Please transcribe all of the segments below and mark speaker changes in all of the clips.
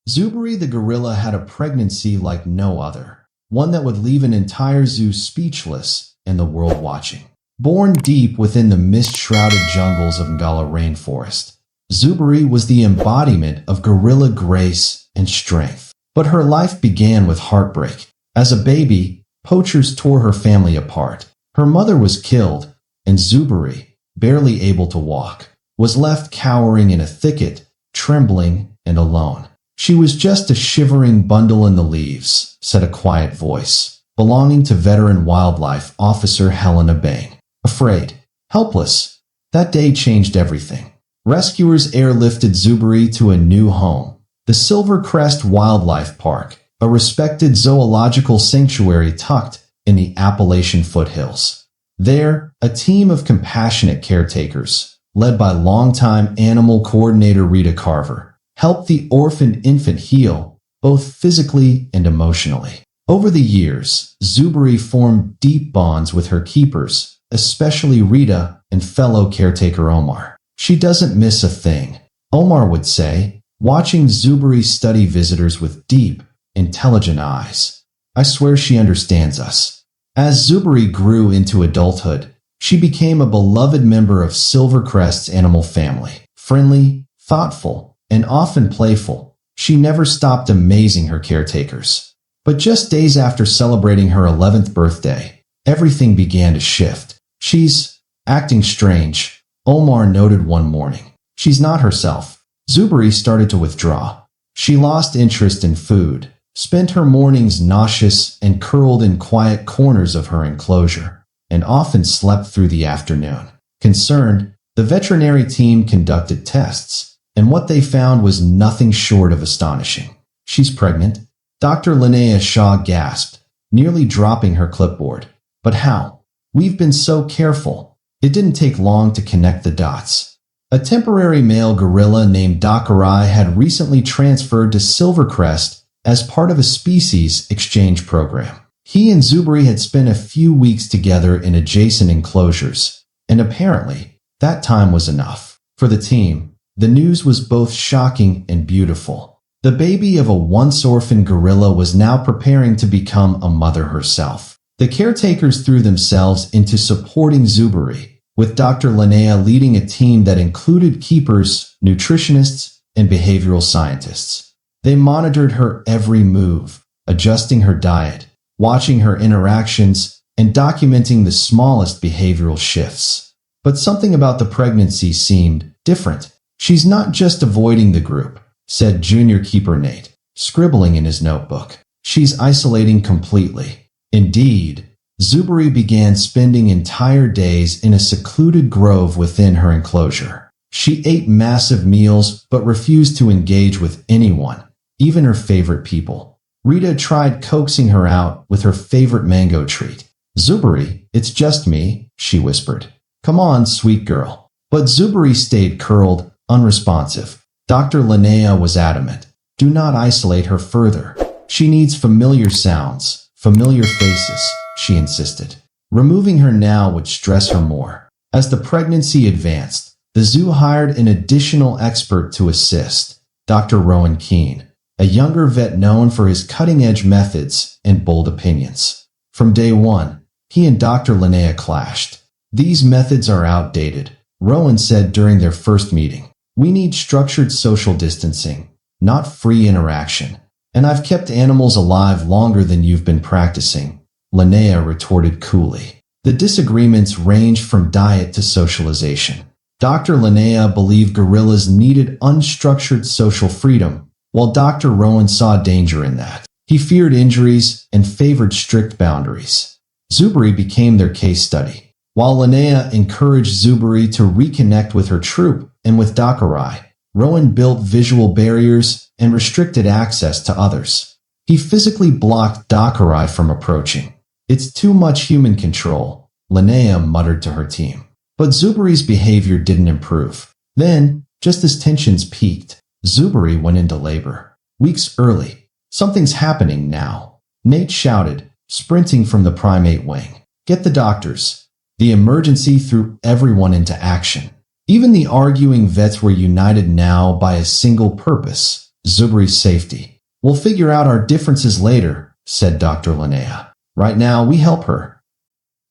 Speaker 1: Zuberi the gorilla had a pregnancy like no other, one that would leave an entire zoo speechless and the world watching. Born deep within the mist-shrouded jungles of Ngala rainforest, Zuberi was the embodiment of gorilla grace and strength. But her life began with heartbreak. As a baby, poachers tore her family apart. Her mother was killed, and Zuberi, barely able to walk, was left cowering in a thicket, trembling and alone. She was just a shivering bundle in the leaves, said a quiet voice, belonging to veteran wildlife officer Helena Bang. Afraid, helpless, that day changed everything. Rescuers airlifted Zuberi to a new home, the Silvercrest Wildlife Park, a respected zoological sanctuary tucked in the Appalachian foothills. There, a team of compassionate caretakers, led by longtime animal coordinator Rita Carver, helped the orphaned infant heal, both physically and emotionally. Over the years, Zuberi formed deep bonds with her keepers, especially Rita and fellow caretaker Omar. She doesn't miss a thing, Omar would say, watching Zuberi study visitors with deep, intelligent eyes. I swear she understands us. As Zuberi grew into adulthood, she became a beloved member of Silvercrest's animal family. Friendly, thoughtful, and often playful, she never stopped amazing her caretakers. But just days after celebrating her 11th birthday, everything began to shift. She's acting strange, Omar noted one morning. She's not herself. Zuberi started to withdraw. She lost interest in food, spent her mornings nauseous and curled in quiet corners of her enclosure, and often slept through the afternoon. Concerned, the veterinary team conducted tests, and what they found was nothing short of astonishing. She's pregnant. Dr. Linnea Shaw gasped, nearly dropping her clipboard. But how? We've been so careful. It didn't take long to connect the dots. A temporary male gorilla named Dakarai had recently transferred to Silvercrest as part of a species exchange program. He and Zuberi had spent a few weeks together in adjacent enclosures, and apparently, that time was enough. For the team, the news was both shocking and beautiful. The baby of a once-orphaned gorilla was now preparing to become a mother herself. The caretakers threw themselves into supporting Zuberi, with Dr. Linnea leading a team that included keepers, nutritionists, and behavioral scientists. They monitored her every move, adjusting her diet, watching her interactions, and documenting the smallest behavioral shifts. But something about the pregnancy seemed different. She's not just avoiding the group, said junior keeper Nate, scribbling in his notebook. She's isolating completely. Indeed, Zuberi began spending entire days in a secluded grove within her enclosure. She ate massive meals but refused to engage with anyone, even her favorite people. Rita tried coaxing her out with her favorite mango treat. Zuberi, it's just me, she whispered. Come on, sweet girl. But Zuberi stayed curled, unresponsive. Dr. Linnea was adamant. Do not isolate her further. She needs familiar sounds, familiar faces, she insisted. Removing her now would stress her more. As the pregnancy advanced, the zoo hired an additional expert to assist, Dr. Rowan Keene, a younger vet known for his cutting-edge methods and bold opinions. From day one, he and Dr. Linnea clashed. These methods are outdated, Rowan said during their first meeting. We need structured social distancing, not free interaction. And I've kept animals alive longer than you've been practicing, Linnea retorted coolly. The disagreements ranged from diet to socialization. Dr. Linnea believed gorillas needed unstructured social freedom, while Dr. Rowan saw danger in that. He feared injuries and favored strict boundaries. Zuberi became their case study. While Linnea encouraged Zuberi to reconnect with her troop and with Dakarai, Rowan built visual barriers and restricted access to others. He physically blocked Dakarai from approaching. It's too much human control, Linnea muttered to her team. But Zuberi's behavior didn't improve. Then, just as tensions peaked, Zuberi went into labor. Weeks early. Something's happening now, Nate shouted, sprinting from the primate wing. Get the doctors. The emergency threw everyone into action. Even the arguing vets were united now by a single purpose. Zuberi's safety. We'll figure out our differences later, said Dr. Linnea. Right now, we help her.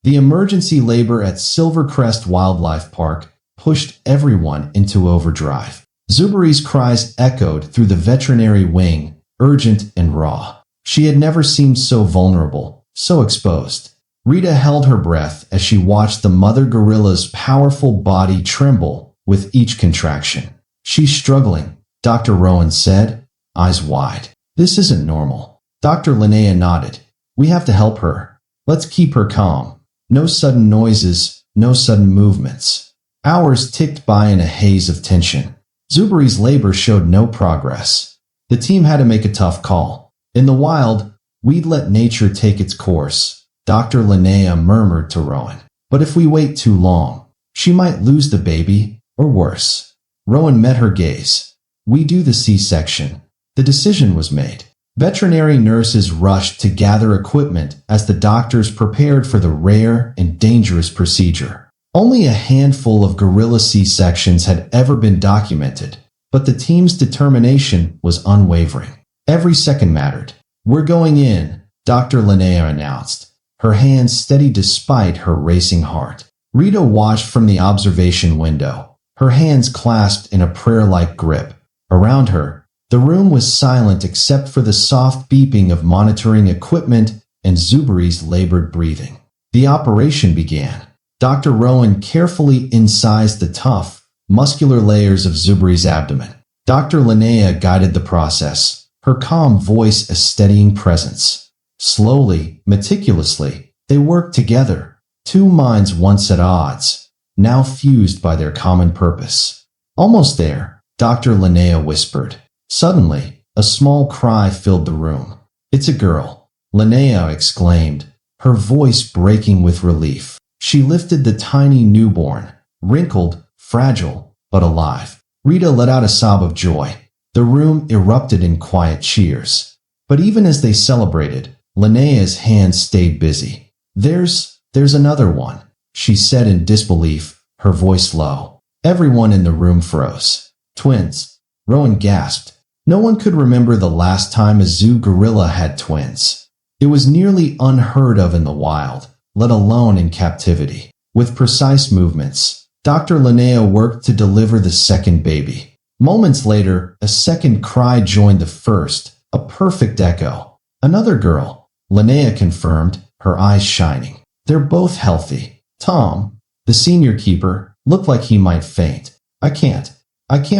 Speaker 1: The emergency labor at Silvercrest Wildlife Park pushed everyone into overdrive. Zuberi's cries echoed through the veterinary wing, urgent and raw. She had never seemed so vulnerable, so exposed. Rita held her breath as she watched the mother gorilla's powerful body tremble with each contraction. She's struggling, Dr. Rowan said, eyes wide. This isn't normal. Dr. Linnea nodded. We have to help her. Let's keep her calm. No sudden noises, no sudden movements. Hours ticked by in a haze of tension. Zuberi's labor showed no progress. The team had to make a tough call. In the wild, we'd let nature take its course, Dr. Linnea murmured to Rowan. But if we wait too long, she might lose the baby, or worse. Rowan met her gaze. We do the C-section. The decision was made. Veterinary nurses rushed to gather equipment as the doctors prepared for the rare and dangerous procedure. Only a handful of gorilla C-sections had ever been documented, but the team's determination was unwavering. Every second mattered. We're going in, Dr. Linnea announced, her hands steady despite her racing heart. Rita watched from the observation window, her hands clasped in a prayer-like grip. Around her, the room was silent except for the soft beeping of monitoring equipment and Zuberi's labored breathing. The operation began. Dr. Rowan carefully incised the tough, muscular layers of Zuberi's abdomen. Dr. Linnea guided the process, her calm voice a steadying presence. Slowly, meticulously, they worked together, two minds once at odds, now fused by their common purpose. Almost there, Dr. Linnea whispered. Suddenly, a small cry filled the room. It's a girl, Linnea exclaimed, her voice breaking with relief. She lifted the tiny newborn, wrinkled, fragile, but alive. Rita let out a sob of joy. The room erupted in quiet cheers. But even as they celebrated, Linnea's hands stayed busy. There's another one, she said in disbelief, her voice low. Everyone in the room froze. Twins. Rowan gasped. No one could remember the last time a zoo gorilla had twins. It was nearly unheard of in the wild, let alone in captivity. With precise movements, Dr. Linnea worked to deliver the second baby. Moments later, a second cry joined the first, a perfect echo. Another girl, Linnea confirmed, her eyes shining. They're both healthy. Tom, the senior keeper, looked like he might faint. I can't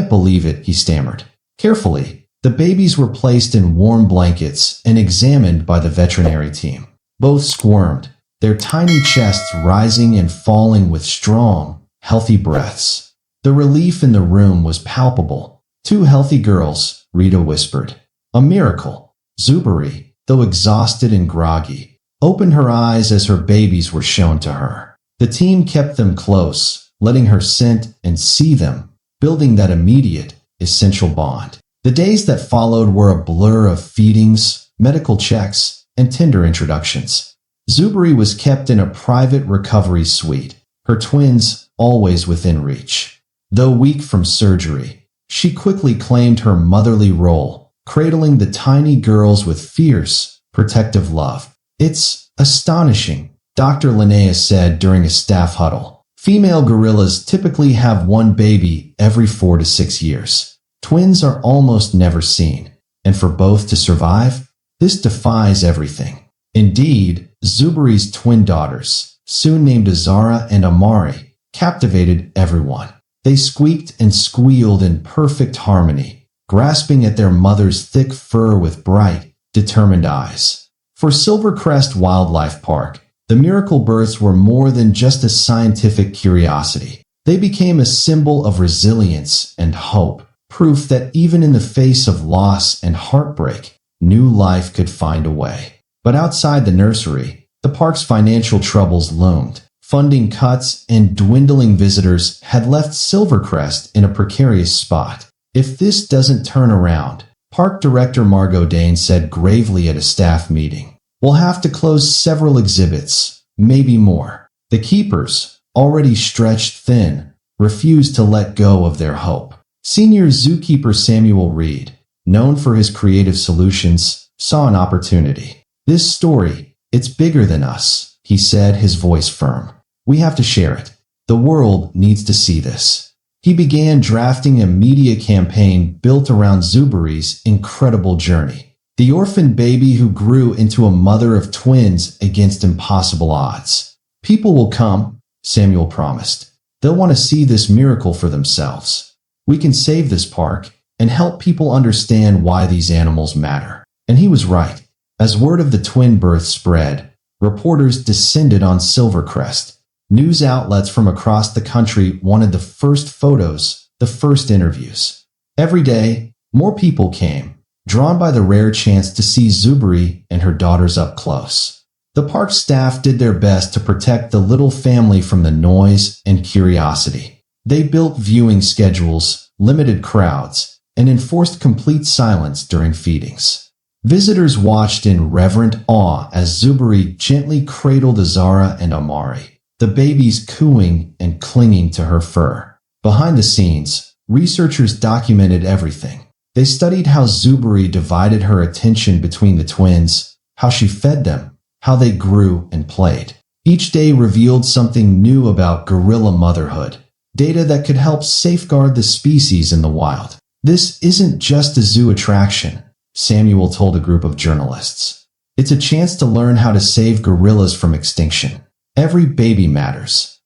Speaker 1: believe it, he stammered. Carefully, the babies were placed in warm blankets and examined by the veterinary team. Both squirmed, their tiny chests rising and falling with strong, healthy breaths. The relief in the room was palpable. Two healthy girls, Rita whispered. A miracle. Zuberi, though exhausted and groggy, opened her eyes as her babies were shown to her. The team kept them close, letting her scent and see them, building that immediate, essential bond. The days that followed were a blur of feedings, medical checks, and tender introductions. Zuberi was kept in a private recovery suite, her twins always within reach. Though weak from surgery, she quickly claimed her motherly role, cradling the tiny girls with fierce, protective love. It's astonishing, Dr. Linnea said during a staff huddle. Female gorillas typically have one baby every 4 to 6 years. Twins are almost never seen, and for both to survive, this defies everything. Indeed, Zuberi's twin daughters, soon named Azara and Amari, captivated everyone. They squeaked and squealed in perfect harmony, grasping at their mother's thick fur with bright, determined eyes. For Silvercrest Wildlife Park, the miracle births were more than just a scientific curiosity. They became a symbol of resilience and hope, proof that even in the face of loss and heartbreak, new life could find a way. But outside the nursery, the park's financial troubles loomed. Funding cuts and dwindling visitors had left Silvercrest in a precarious spot. If this doesn't turn around, Park Director Margot Dane said gravely at a staff meeting, we'll have to close several exhibits, maybe more. The keepers, already stretched thin, refused to let go of their hope. Senior zookeeper Samuel Reed, known for his creative solutions, saw an opportunity. "This story, it's bigger than us," he said, his voice firm. "We have to share it. The world needs to see this." He began drafting a media campaign built around Zuberi's incredible journey. The orphaned baby who grew into a mother of twins against impossible odds. "People will come," Samuel promised. "They'll want to see this miracle for themselves. We can save this park and help people understand why these animals matter." And he was right. As word of the twin birth spread, reporters descended on Silvercrest. News outlets from across the country wanted the first photos, the first interviews. Every day, more people came, drawn by the rare chance to see Zuberi and her daughters up close. The park staff did their best to protect the little family from the noise and curiosity. They built viewing schedules, limited crowds, and enforced complete silence during feedings. Visitors watched in reverent awe as Zuberi gently cradled Azara and Amari, the babies cooing and clinging to her fur. Behind the scenes, researchers documented everything. They studied how Zuberi divided her attention between the twins, how she fed them, how they grew and played. Each day revealed something new about gorilla motherhood, data that could help safeguard the species in the wild. "This isn't just a zoo attraction," Samuel told a group of journalists. "It's a chance to learn how to save gorillas from extinction. Every baby matters."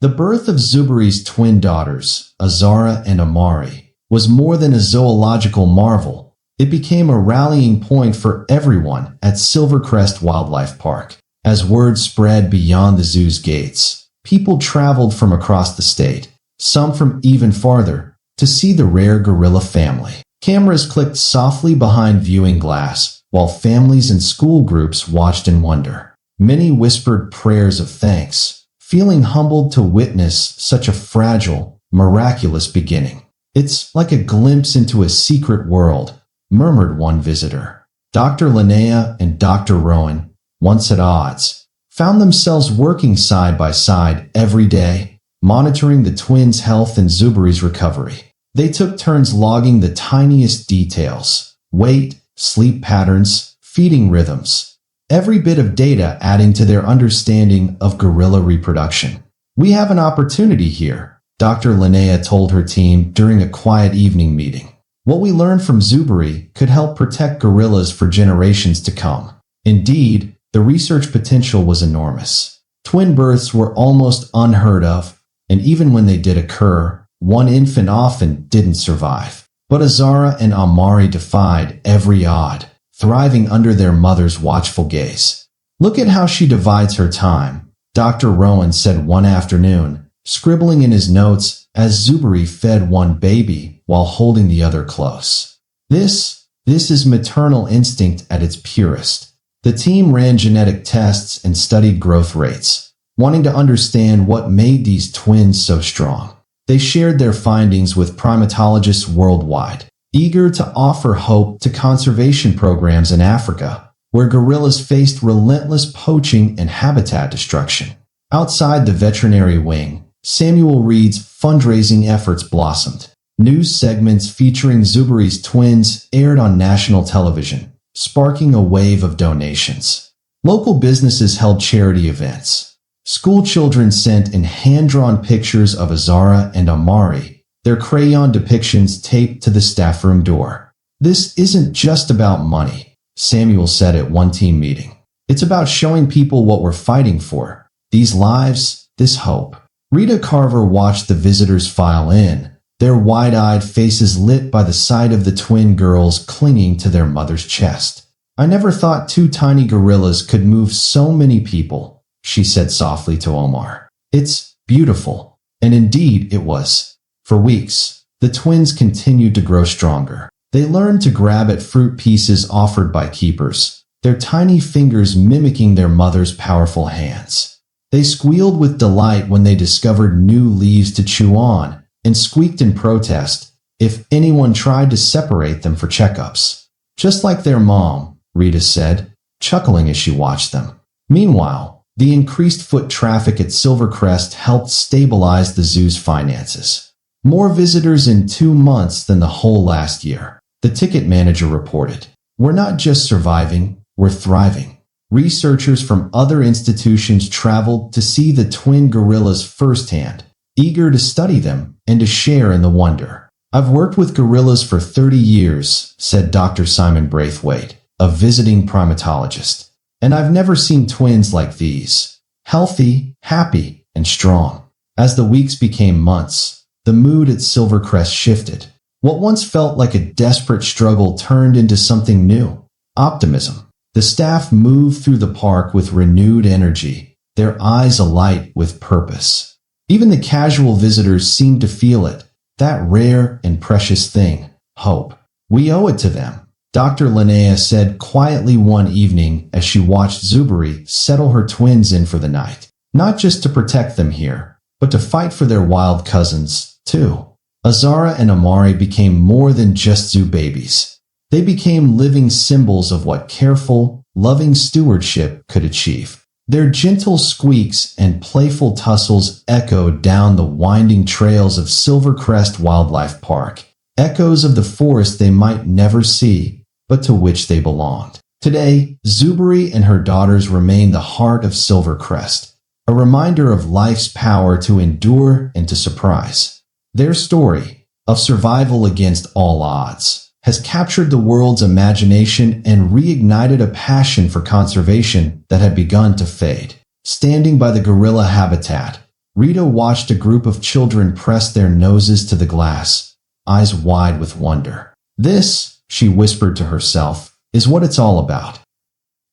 Speaker 1: The birth of Zuberi's twin daughters, Azara and Amari, was more than a zoological marvel. It became a rallying point for everyone at Silvercrest Wildlife Park. As word spread beyond the zoo's gates, people traveled from across the state, some from even farther, to see the rare gorilla family. Cameras clicked softly behind viewing glass, while families and school groups watched in wonder. Many whispered prayers of thanks, feeling humbled to witness such a fragile, miraculous beginning. "It's like a glimpse into a secret world," murmured one visitor. Dr. Linnea and Dr. Rowan, once at odds, found themselves working side by side every day, monitoring the twins' health and Zuberi's recovery. They took turns logging the tiniest details: weight, sleep patterns, feeding rhythms. Every bit of data adding to their understanding of gorilla reproduction. "We have an opportunity here," Dr. Linnea told her team during a quiet evening meeting. "What we learned from Zuberi could help protect gorillas for generations to come." Indeed, the research potential was enormous. Twin births were almost unheard of, and even when they did occur, one infant often didn't survive. But Azara and Amari defied every odd, thriving under their mother's watchful gaze. "Look at how she divides her time," Dr. Rowan said one afternoon, scribbling in his notes as Zuberi fed one baby while holding the other close. This is maternal instinct at its purest." The team ran genetic tests and studied growth rates, wanting to understand what made these twins so strong. They shared their findings with primatologists worldwide, eager to offer hope to conservation programs in Africa, where gorillas faced relentless poaching and habitat destruction. Outside the veterinary wing, Samuel Reed's fundraising efforts blossomed. News segments featuring Zuberi's twins aired on national television, sparking a wave of donations. Local businesses held charity events. School children sent in hand-drawn pictures of Azara and Amari, their crayon depictions taped to the staff room door. "This isn't just about money," Samuel said at one team meeting. "It's about showing people what we're fighting for. These lives, this hope." Rita Carver watched the visitors file in, their wide-eyed faces lit by the sight of the twin girls clinging to their mother's chest. "I never thought two tiny gorillas could move so many people," she said softly to Omar. "It's beautiful." And indeed it was. For weeks, the twins continued to grow stronger. They learned to grab at fruit pieces offered by keepers, their tiny fingers mimicking their mother's powerful hands. They squealed with delight when they discovered new leaves to chew on, and squeaked in protest if anyone tried to separate them for checkups. "Just like their mom," Rita said, chuckling as she watched them. Meanwhile, the increased foot traffic at Silvercrest helped stabilize the zoo's finances. More visitors in 2 months than the whole last year. The ticket manager reported. We're not just surviving, we're thriving. Researchers from other institutions traveled to see the twin gorillas firsthand, eager to study them and to share in the wonder. I've worked with gorillas for 30 years, said Dr. Simon Braithwaite, a visiting primatologist. And I've never seen twins like these. Healthy, happy, and strong. As the weeks became months, the mood at Silvercrest shifted. What once felt like a desperate struggle turned into something new. Optimism. The staff moved through the park with renewed energy, their eyes alight with purpose. Even the casual visitors seemed to feel it, that rare and precious thing, hope. We owe it to them, Dr. Linnea said quietly one evening as she watched Zuberi settle her twins in for the night. Not just to protect them here, but to fight for their wild cousins, too. Azara and Amari became more than just zoo babies. They became living symbols of what careful, loving stewardship could achieve. Their gentle squeaks and playful tussles echoed down the winding trails of Silvercrest Wildlife Park, echoes of the forest they might never see, but to which they belonged. Today, Zuberi and her daughters remain the heart of Silvercrest, a reminder of life's power to endure and to surprise. Their story, of survival against all odds, has captured the world's imagination and reignited a passion for conservation that had begun to fade. Standing by the gorilla habitat, Rita watched a group of children press their noses to the glass, eyes wide with wonder. This, she whispered to herself, is what it's all about.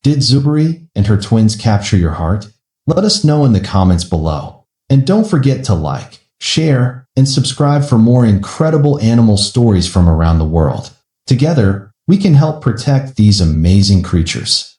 Speaker 1: Did Zuberi and her twins capture your heart? Let us know in the comments below. And don't forget to like, share, and subscribe for more incredible animal stories from around the world. Together, we can help protect these amazing creatures.